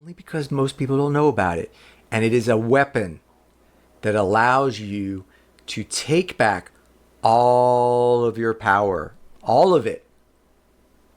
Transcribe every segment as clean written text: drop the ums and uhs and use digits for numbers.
Only because most people don't know about it. And it is a weapon that allows you to take back all of your power, all of it,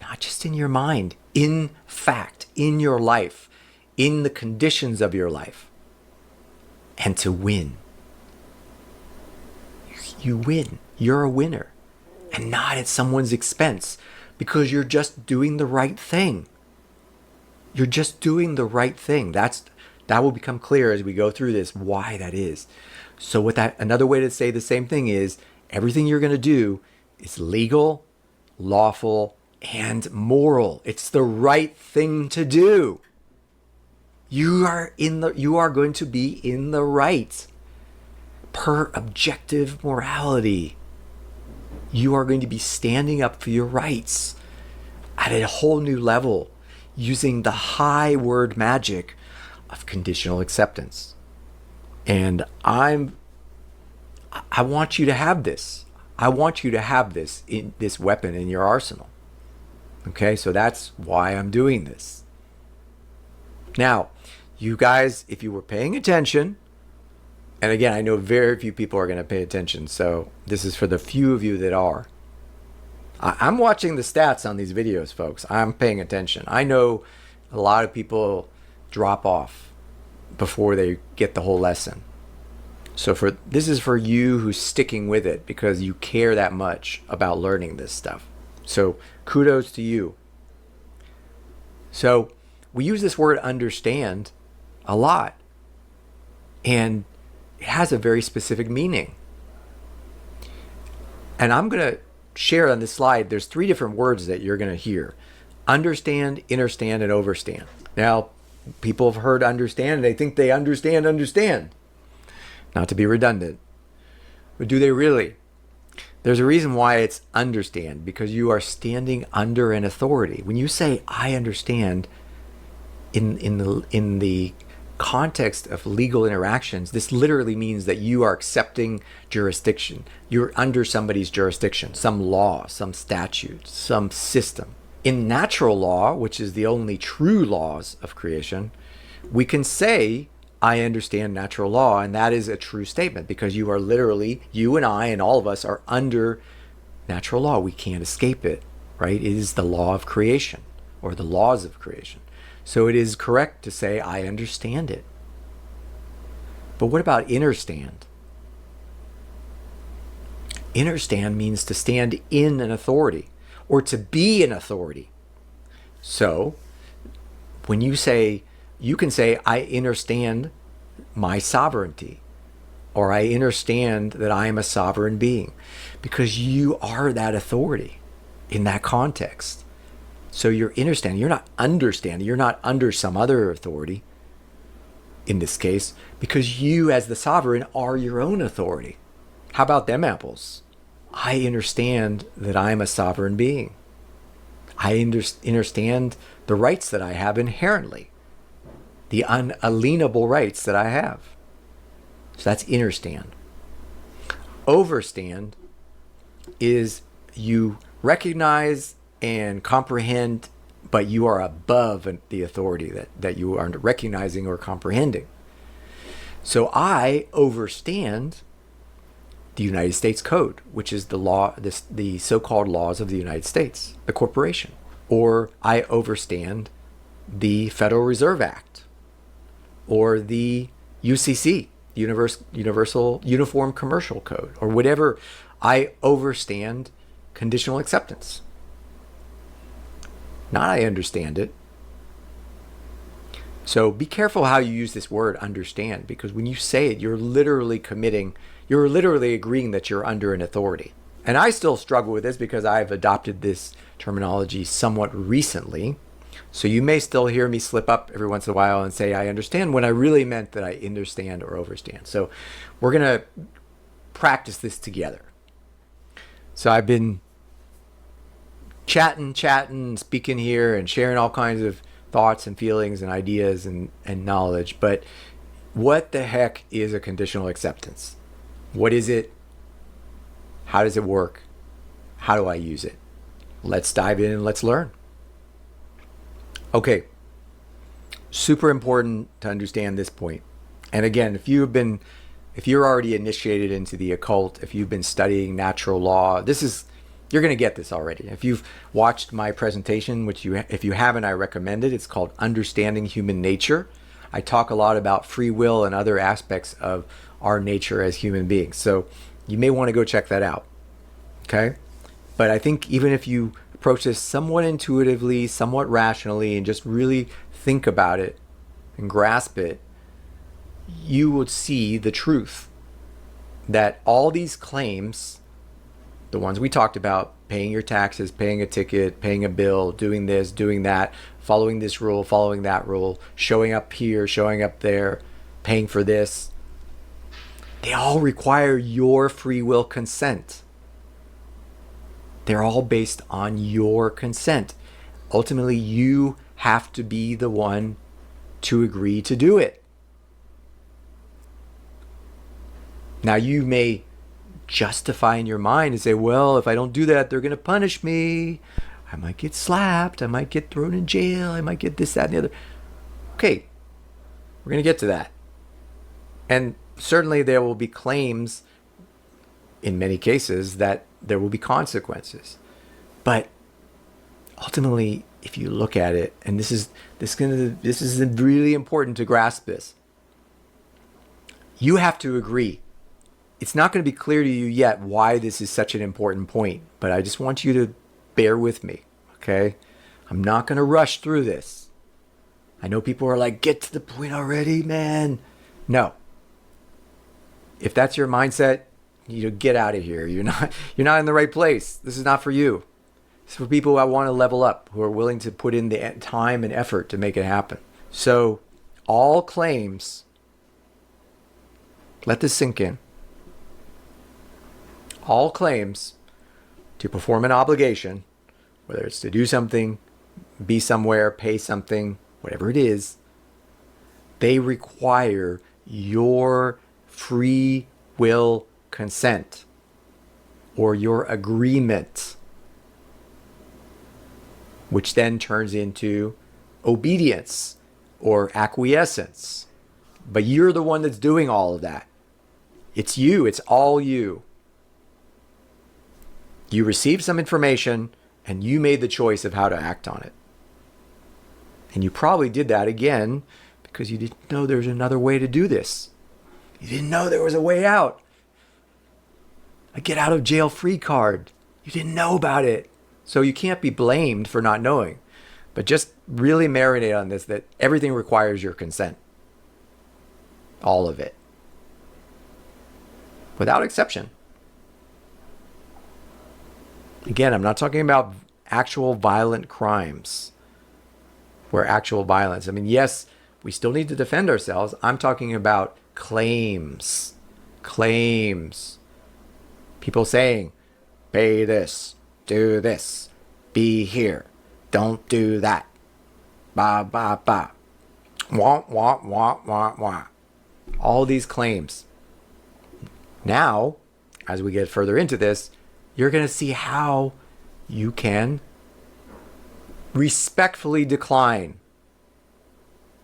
not just in your mind, in fact, in your life, in the conditions of your life, and to win. You win. You're a winner, and not at someone's expense, because you're just doing the right thing. You're just doing the right thing. That will become clear as we go through this, why that is. So with that, another way to say the same thing is everything you're going to do is legal, lawful, and moral. It's the right thing to do. You are going to be in the right per objective morality. You are going to be standing up for your rights at a whole new level using the high word magic of conditional acceptance. And I want you to have this. I want you to have this weapon in your arsenal. Okay, so that's why I'm doing this. Now, you guys, if you were paying attention, and again, I know very few people are going to pay attention, so this is for the few of you that are. I'm watching the stats on these videos, folks. I'm paying attention. I know a lot of people drop off before they get the whole lesson. So this is for you who's sticking with it because you care that much about learning this stuff. So kudos to you. So we use this word understand a lot, and it has a very specific meaning. And I'm going to share on this slide, there's 3 different words that you're going to hear. Understand, understand, and overstand. Now, people have heard understand and they think they understand. Not to be redundant, but do they really? There's a reason why it's understand, because you are standing under an authority. When you say I understand in the context of legal interactions, this literally means that you are accepting jurisdiction. You're under somebody's jurisdiction, some law, some statute, some system. In natural law, which is the only true laws of creation, we can say I understand natural law, and that is a true statement because you are literally, you and I and all of us are under natural law. We can't escape it, right? It is the law of creation or the laws of creation. So it is correct to say I understand it. But what about understand? Understand means to stand in an authority or to be an authority. So when you can say I understand my sovereignty, or I understand that I am a sovereign being, because you are that authority in that context. So you're understanding, you're not understanding, you're not under some other authority in this case, because you as the sovereign are your own authority. How about them apples? I understand that I'm a sovereign being. I understand the rights that I have inherently, the unalienable rights that I have. So that's understand. Overstand is you recognize and comprehend, but you are above the authority that you are recognizing or comprehending. So I overstand the United States Code, which is the law, the so-called laws of the United States, the corporation. Or I overstand the Federal Reserve Act, or the UCC, Universal Uniform Commercial Code, or whatever. I overstand conditional acceptance. Not I understand it. So be careful how you use this word understand, because when you say it, you're literally agreeing that you're under an authority. And I still struggle with this because I've adopted this terminology somewhat recently. So you may still hear me slip up every once in a while and say I understand when I really meant that I understand or overstand. So we're going to practice this together. So I've been chatting, speaking here and sharing all kinds of thoughts and feelings and ideas and knowledge. But what the heck is a conditional acceptance? What is it? How does it work? How do I use it? Let's dive in and let's learn. Okay, Super important to understand this point. And again, if you're already initiated into the occult, if you've been studying natural law, you're going to get this already. If you've watched my presentation, if you haven't, I recommend it. It's called Understanding Human Nature. I talk a lot about free will and other aspects of our nature as human beings. So you may want to go check that out. Okay? But I think even if you approach this somewhat intuitively, somewhat rationally, and just really think about it and grasp it, you would see the truth that all these claims, the ones we talked about, paying your taxes, paying a ticket, paying a bill, doing this, doing that, following this rule, following that rule, showing up here, showing up there, paying for this, they all require your free will consent. They're all based on your consent. Ultimately, you have to be the one to agree to do it. Now, you may justify in your mind and say, well, if I don't do that, they're going to punish me. I might get slapped. I might get thrown in jail. I might get this, that, and the other. Okay, we're going to get to that. And certainly there will be claims in many cases that there will be consequences. But ultimately, if you look at it, and this is really important to grasp this, you have to agree. It's not going to be clear to you yet why this is such an important point, but I just want you to bear with me, okay? I'm not going to rush through this. I know people are like, get to the point already, man. No. If that's your mindset, you get out of here. You're not in the right place. This is not for you. It's for people who want to level up, who are willing to put in the time and effort to make it happen. So all claims, let this sink in. All claims to perform an obligation, whether it's to do something, be somewhere, pay something, whatever it is, they require your free will consent or your agreement, which then turns into obedience or acquiescence. But you're the one that's doing all of that. It's you. It's all you. You received some information and you made the choice of how to act on it. And you probably did that again because you didn't know there's another way to do this. You didn't know there was a way out. A get out of jail free card. You didn't know about it. So you can't be blamed for not knowing. But just really marinate on this, that everything requires your consent. All of it. Without exception. Again, I'm not talking about actual violent crimes. Where actual violence. I mean, yes, we still need to defend ourselves. I'm talking about claims. Claims. People saying, pay this, do this, be here, don't do that. Ba, ba, ba. Wah, wah, wah, wah, wah. All these claims. Now, as we get further into this, you're going to see how you can respectfully decline.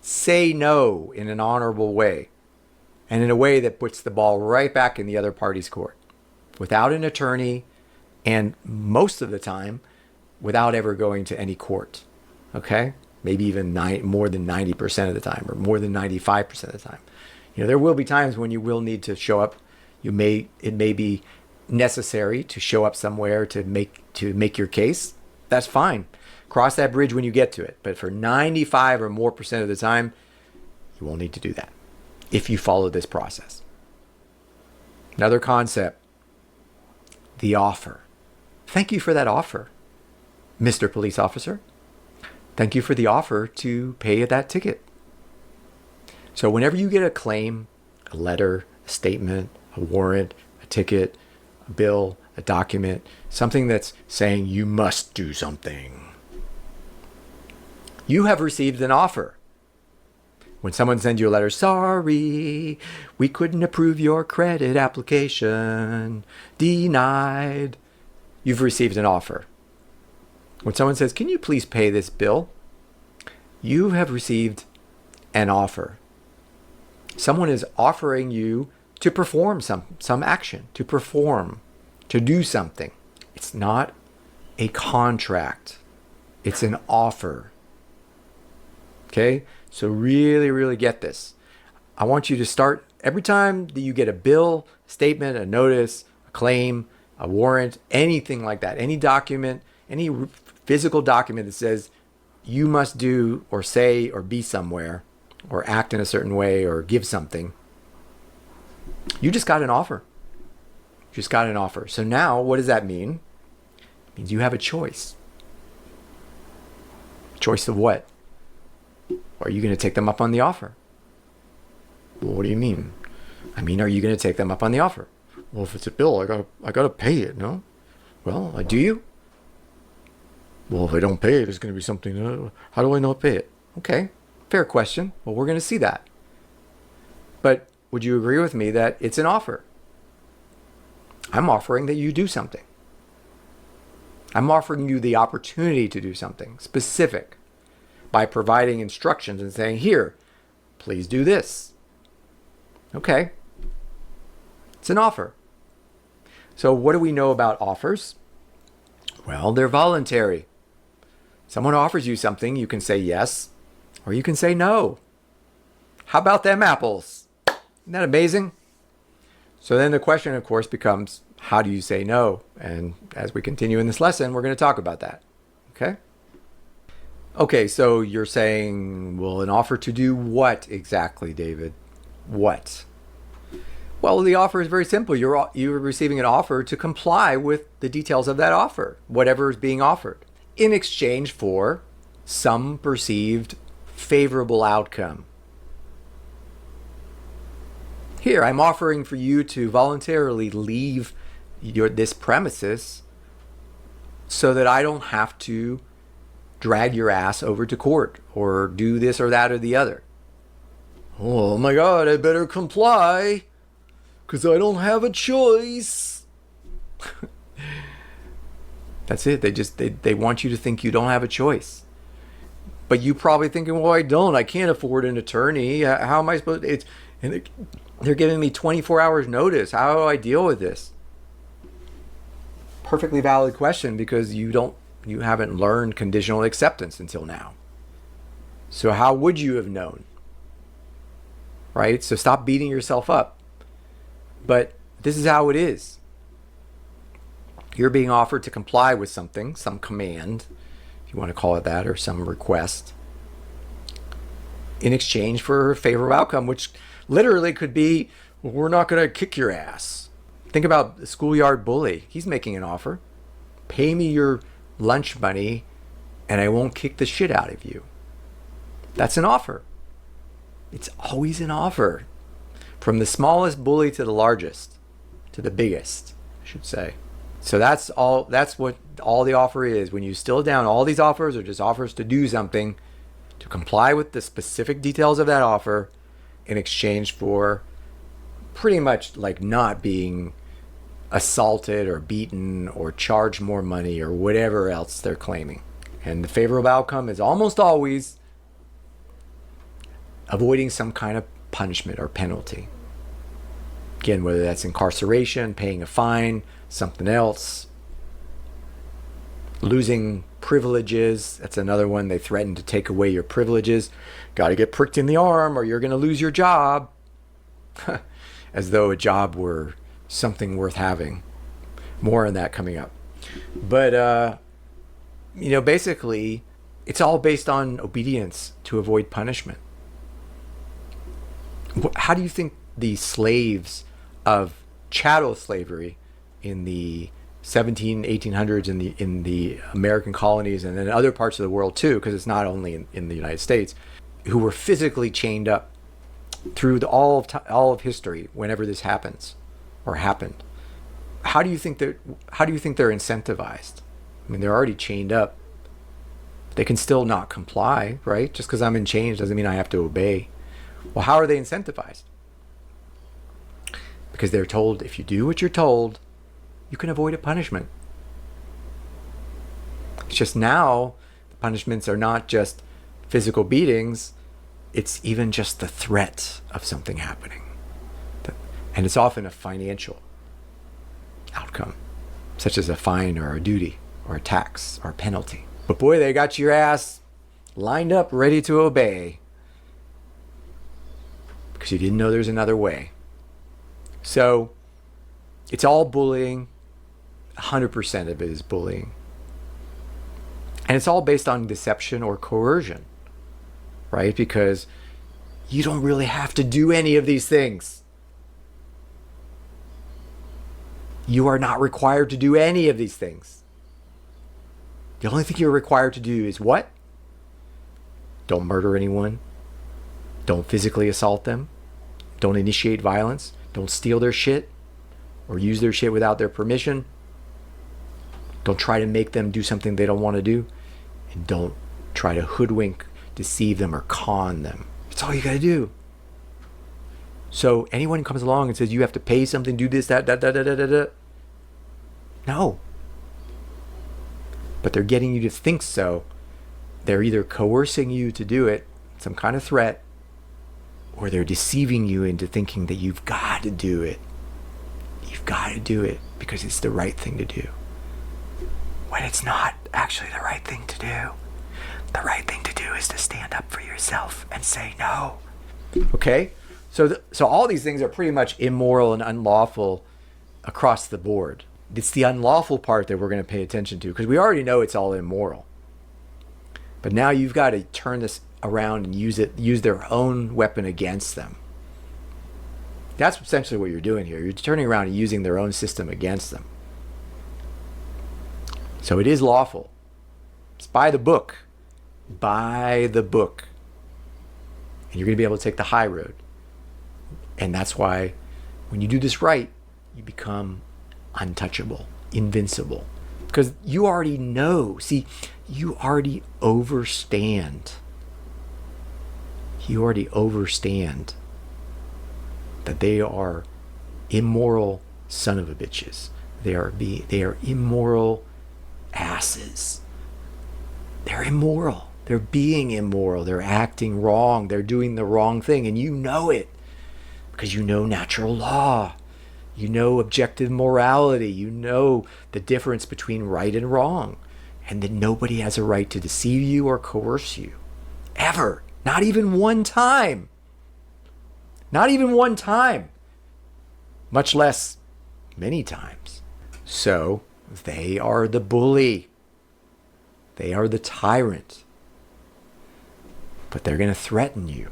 Say no in an honorable way. And in a way that puts the ball right back in the other party's court. Without an attorney, and most of the time, without ever going to any court. Okay? Maybe even more than 90% of the time, or more than 95% of the time. You know, there will be times when you will need to show up. It may be necessary to show up somewhere to make your case. That's fine. Cross that bridge when you get to it. But for 95 or more percent of the time, you won't need to do that if you follow this process. Another concept, the offer. Thank you for that offer, Mr. Police Officer. Thank you for the offer to pay that ticket. So whenever you get a claim, a letter, a statement, a warrant, a ticket, a bill, a document, something that's saying you must do something, you have received an offer. When someone sends you a letter, sorry, we couldn't approve your credit application, denied, you've received an offer. When someone says, can you please pay this bill? You have received an offer. Someone is offering you to perform some action, to perform, to do something. It's not a contract. It's an offer. Okay? So really, really get this. I want you to start every time that you get a bill, statement, a notice, a claim, a warrant, anything like that, any document, any physical document that says you must do or say or be somewhere or act in a certain way or give something, you just got an offer. You just got an offer. So now what does that mean? It means you have a choice. Choice of what? Are you going to take them up on the offer? Well, what do you mean? I mean, are you going to take them up on the offer? Well, if it's a bill, I gotta pay it, no? Well, do you? Well, if I don't pay it, there's going to be something. How do I not pay it? Okay, fair question. Well, we're going to see that. But would you agree with me that it's an offer? I'm offering that you do something. I'm offering you the opportunity to do something specific by providing instructions and saying, here, please do this. Okay. It's an offer. So what do we know about offers? Well, they're voluntary. Someone offers you something, you can say yes, or you can say no. How about them apples? Isn't that amazing? So then the question, of course, becomes, how do you say no? And as we continue in this lesson, we're going to talk about that. Okay? Okay, so you're saying, well, an offer to do what exactly, David? What? Well, the offer is very simple. You're receiving an offer to comply with the details of that offer, whatever is being offered, in exchange for some perceived favorable outcome. Here, I'm offering for you to voluntarily leave this premises so that I don't have to drag your ass over to court or do this or that or the other. Oh my God, I better comply because I don't have a choice. That's it. They want you to think you don't have a choice. But you probably thinking, well, I don't. I can't afford an attorney. How am I supposed to? They're giving me 24 hours notice. How do I deal with this? Perfectly valid question because you haven't learned conditional acceptance until now. So how would you have known? Right? So stop beating yourself up. But this is how it is. You're being offered to comply with something, some command, if you want to call it that, or some request, in exchange for a favorable outcome, which literally could be, well, we're not going to kick your ass. Think about the schoolyard bully. He's making an offer. Pay me your lunch money and I won't kick the shit out of you. That's an offer. It's always an offer. From the smallest bully to the largest, to the biggest, I should say. So that's what all the offer is. When you distill down, all these offers are just offers to do something, to comply with the specific details of that offer in exchange for pretty much like not being assaulted or beaten or charged more money or whatever else they're claiming. And the favorable outcome is almost always avoiding some kind of punishment or penalty. Again, whether that's incarceration, paying a fine, something else, losing privileges. That's another one. They threaten to take away your privileges. Got to get pricked in the arm or you're going to lose your job. As though a job were something worth having. More on that coming up. But, basically, it's all based on obedience to avoid punishment. How do you think the slaves of chattel slavery in the 1800s in the American colonies and in other parts of the world too, because it's not only in the United States, who were physically chained up through all of history whenever this happens or happened? How do you think they're incentivized? I mean, they're already chained up. They can still not comply, right? Just because I'm in chains doesn't mean I have to obey. Well, how are they incentivized? Because they're told, if you do what you're told, you can avoid a punishment. It's just now, the punishments are not just physical beatings, it's even just the threat of something happening. And it's often a financial outcome, such as a fine or a duty or a tax or a penalty. But boy, they got your ass lined up, ready to obey, because you didn't know there's another way. So it's all bullying. 100% of it is bullying. And it's all based on deception or coercion, right? Because you don't really have to do any of these things. You are not required to do any of these things. The only thing you're required to do is what? Don't murder anyone. Don't physically assault them. Don't initiate violence. Don't steal their shit or use their shit without their permission. Don't try to make them do something they don't want to do. And don't try to hoodwink, deceive them, or con them. That's all you got to do. So anyone who comes along and says you have to pay something, do this, that, no. But they're getting you to think so. They're either coercing you to do it, some kind of threat, or they're deceiving you into thinking that you've got to do it. You've got to do it because it's the right thing to do. When it's not actually the right thing to do. The right thing to do is to stand up for yourself and say no. Okay? So all these things are pretty much immoral and unlawful across the board. It's the unlawful part that we're going to pay attention to because we already know it's all immoral. But now you've got to turn this around and use their own weapon against them. That's essentially what you're doing here. You're turning around and using their own system against them. So it is lawful. It's by the book. By the book. And you're going to be able to take the high road. And that's why when you do this right, you become untouchable, invincible. Because you already know. See, you already overstand. You already overstand that they are immoral son of a bitches. They are immoral asses. They're immoral. They're being immoral. They're acting wrong. They're doing the wrong thing. And you know it because you know natural law. You know objective morality. You know the difference between right and wrong. And that nobody has a right to deceive you or coerce you. Ever. Not even one time. Not even one time. Much less many times. So they are the bully. They are the tyrant. But they're going to threaten you.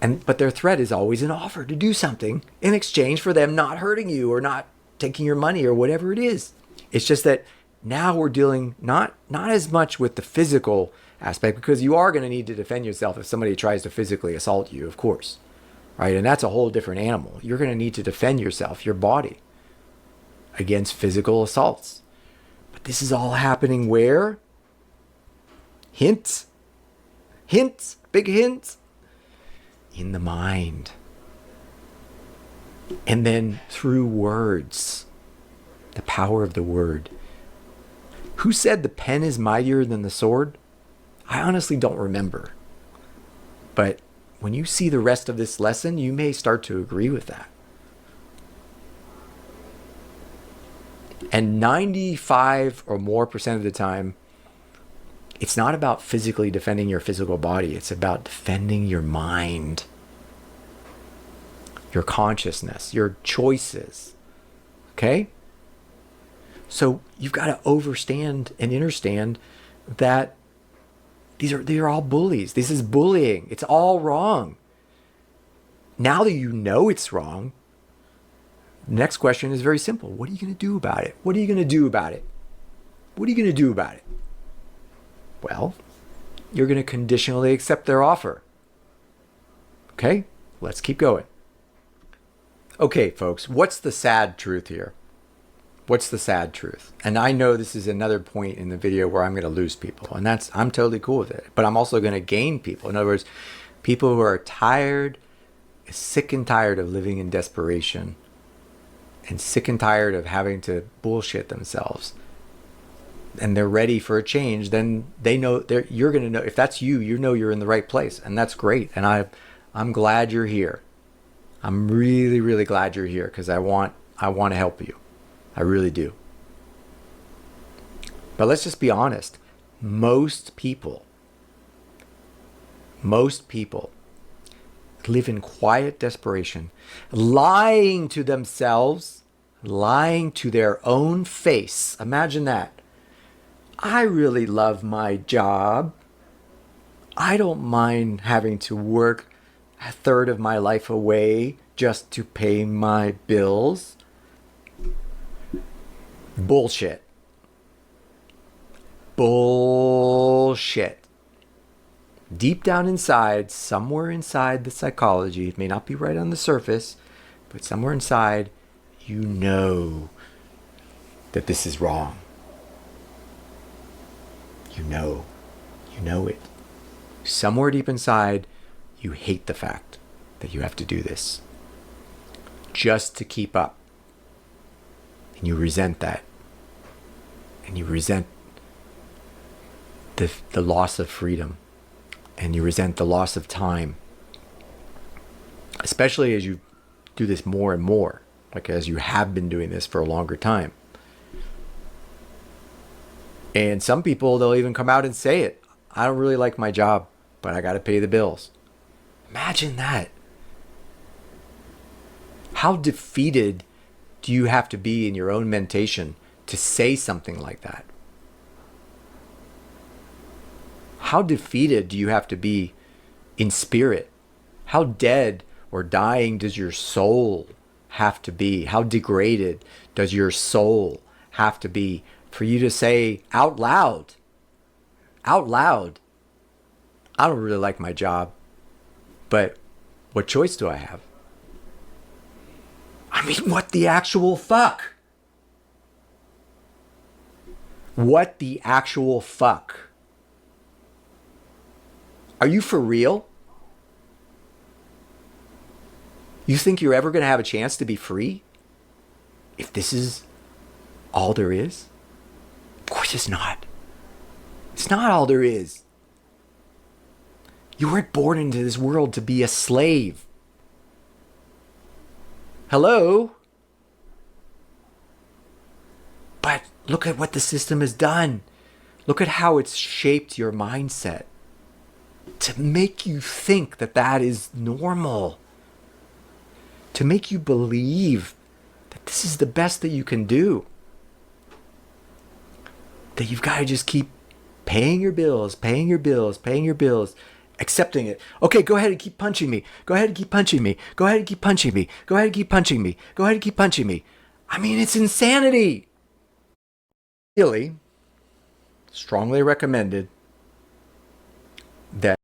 But their threat is always an offer to do something in exchange for them not hurting you or not taking your money or whatever it is. It's just that now we're dealing not as much with the physical aspect, because you are going to need to defend yourself if somebody tries to physically assault you, of course. Right? And that's a whole different animal. You're going to need to defend yourself, your body, against physical assaults. But this is all happening where? Hint. Hint. Big hint. In the mind. And then through words. The power of the word. Who said the pen is mightier than the sword? I honestly don't remember. But when you see the rest of this lesson, you may start to agree with that. And 95 or more percent of the time, it's not about physically defending your physical body. It's about defending your mind, your consciousness, your choices. Okay? So you've got to overstand and understand that these are all bullies. This is bullying. It's all wrong. Now that you know it's wrong, the next question is very simple. What are you going to do about it? What are you going to do about it? What are you going to do about it? Well, you're going to conditionally accept their offer. Okay, let's keep going. Okay, folks, what's the sad truth here? What's the sad truth? And I know this is another point in the video where I'm going to lose people, and I'm totally cool with it. But I'm also going to gain people. In other words, people who are tired, sick and tired of living in desperation, and sick and tired of having to bullshit themselves. and they're ready for a change, then they know you're going to know. If that's you, you know you're in the right place, and that's great. And I'm glad you're here. I'm really, really glad you're here because I want to help you. I really do. But let's just be honest. Most people live in quiet desperation, lying to themselves, lying to their own face. Imagine that. I really love my job. I don't mind having to work a third of my life away just to pay my bills. Bullshit. Bullshit. Deep down inside, somewhere inside the psychology, it may not be right on the surface, but somewhere inside, you know that this is wrong. You know it. Somewhere deep inside, you hate the fact that you have to do this just to keep up. And you resent that. And you resent the loss of freedom. And you resent the loss of time. Especially as you do this more and more. Like as you have been doing this for a longer time. And some people, they'll even come out and say it. I don't really like my job, but I got to pay the bills. Imagine that. How defeated do you have to be in your own mentation to say something like that? How defeated do you have to be in spirit? How dead or dying does your soul have to be? How degraded does your soul have to be for you to say out loud, I don't really like my job, but what choice do I have? I mean, what the actual fuck? What the actual fuck? Are you for real? You think you're ever going to have a chance to be free? If this is all there is? Of course it's not. It's not all there is. You weren't born into this world to be a slave. Hello? But look at what the system has done. Look at how it's shaped your mindset to make you think that that is normal. To make you believe that this is the best that you can do. That you've got to just keep paying your bills, accepting it. Okay, go ahead and keep punching me. Go ahead and keep punching me. Go ahead and keep punching me. Go ahead and keep punching me. Go ahead and keep punching me. I mean, it's insanity. Really, strongly recommended